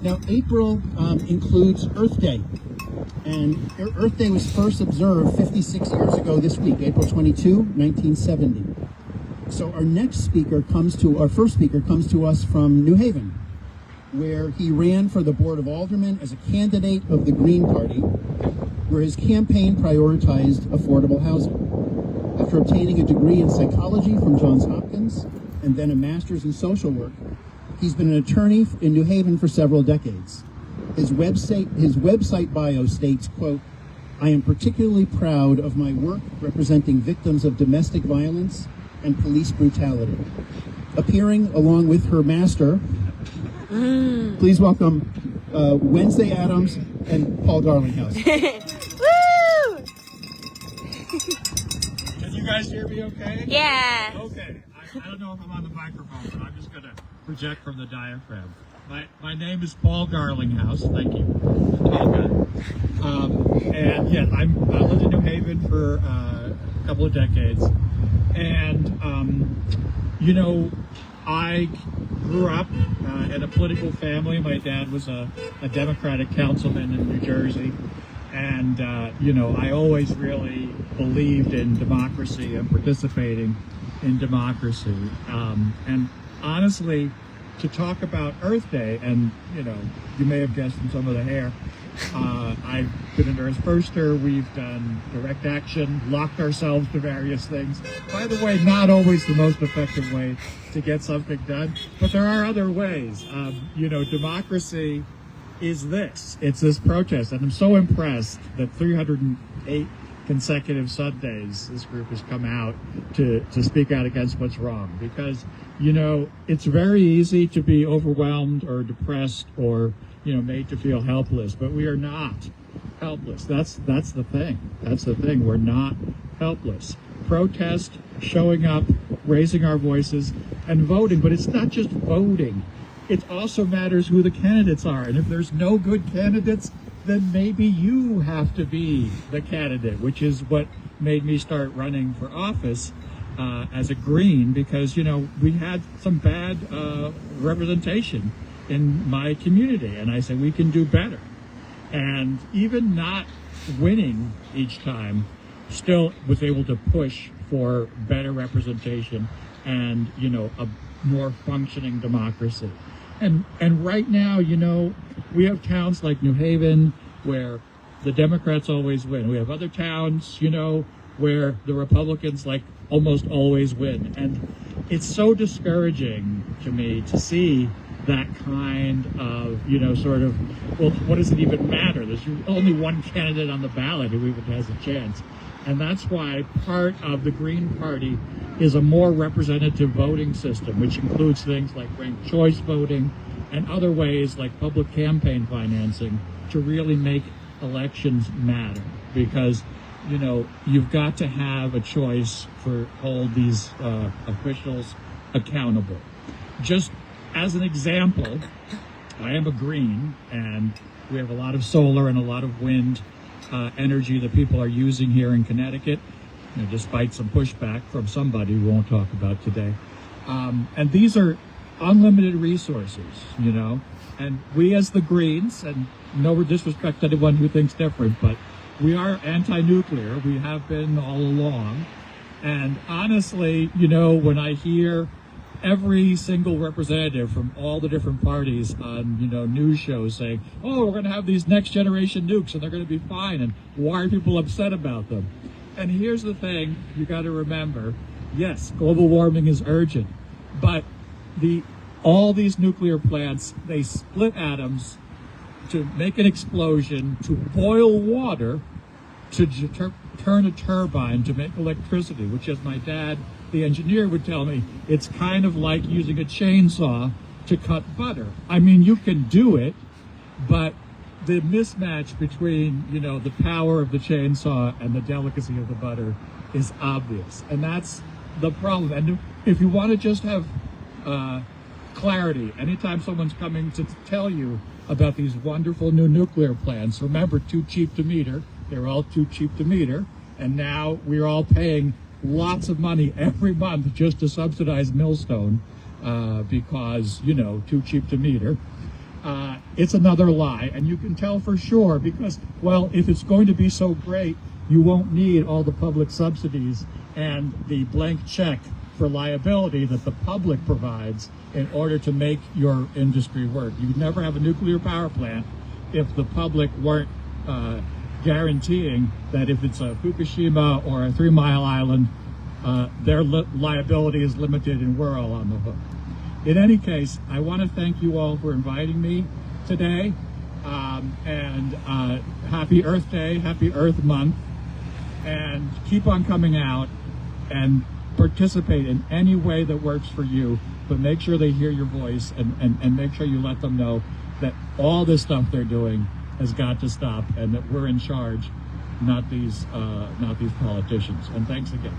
Now, April includes Earth Day, and Earth Day was first observed 56 years ago this week, April 22, 1970. So our first speaker comes to us from New Haven, where he ran for the Board of Aldermen as a candidate of the Green Party, where his campaign prioritized affordable housing. After obtaining a degree in psychology from Johns Hopkins and then a master's in social work, he's been an attorney in New Haven for several decades. His website bio states, quote, "I am particularly proud of my work representing victims of domestic violence and police brutality." Appearing along with her master, please welcome Wednesday Adams and Paul Garlinghouse. Woo! Can you guys hear me okay? Yeah. Okay. I don't know if I'm on the microphone, but I'm just going to project from the diaphragm. My name is Paul Garlinghouse. Thank you. Tall guy. And yeah, I lived in New Haven for a couple of decades. And, I grew up in a political family. My dad was a Democratic councilman in New Jersey. And, I always really believed in democracy and participating in democracy. And honestly, to talk about Earth Day, and, you may have guessed from some of the hair, I've been an Earth Firster. We've done direct action, locked ourselves to various things. By the way, not always the most effective way to get something done, but there are other ways. Democracy is this. It's this protest. And I'm so impressed that 308 consecutive Sundays this group has come out to speak out against what's wrong. Because, it's very easy to be overwhelmed or depressed or, made to feel helpless. But we are not helpless. That's the thing. That's the thing. We're not helpless. Protest, showing up, raising our voices, and voting. But it's not just voting. It also matters who the candidates are. And if there's no good candidates, then maybe you have to be the candidate, which is what made me start running for office as a Green, because, we had some bad representation in my community. And I said, we can do better. And even not winning each time, still was able to push for better representation and, a more functioning democracy. And right now, we have towns like New Haven where the Democrats always win. We have other towns, where the Republicans almost always win. And it's so discouraging to me to see that kind of, well, what does it even matter? There's only one candidate on the ballot who even has a chance. And that's why part of the Green Party is a more representative voting system, which includes things like ranked choice voting and other ways like public campaign financing to really make elections matter. Because, you've got to have a choice for hold these officials accountable. Just as an example, I am a Green, and we have a lot of solar and a lot of wind energy that people are using here in Connecticut, despite some pushback from somebody we won't talk about today. And these are unlimited resources, and we as the Greens, and no disrespect to anyone who thinks different, but we are anti-nuclear. We have been all along. And honestly, when I hear every single representative from all the different parties on, news shows saying, oh, we're going to have these next generation nukes and they're going to be fine, and why are people upset about them? And here's the thing you got to remember. Yes, global warming is urgent, but all these nuclear plants, they split atoms to make an explosion, to boil water, to turn a turbine to make electricity, which, as my dad, the engineer, would tell me, it's kind of like using a chainsaw to cut butter. I mean, you can do it, but the mismatch between, the power of the chainsaw and the delicacy of the butter is obvious. And that's the problem. And if you want to just have clarity, anytime someone's coming to tell you about these wonderful new nuclear plants, remember, too cheap to meter. They're all too cheap to meter. And now we're all paying lots of money every month just to subsidize Millstone because, too cheap to meter. it's another lie. And you can tell for sure because, well, if it's going to be so great, you won't need all the public subsidies and the blank check for liability that the public provides in order to make your industry work. You'd never have a nuclear power plant if the public weren't guaranteeing that if it's a Fukushima or a 3 Mile Island, their liability is limited and we're all on the hook. In any case, I want to thank you all for inviting me today, and happy Earth Day, happy Earth Month, and keep on coming out and participate in any way that works for you, but make sure they hear your voice and make sure you let them know that all this stuff they're doing has got to stop and that we're in charge, not these politicians. And thanks again.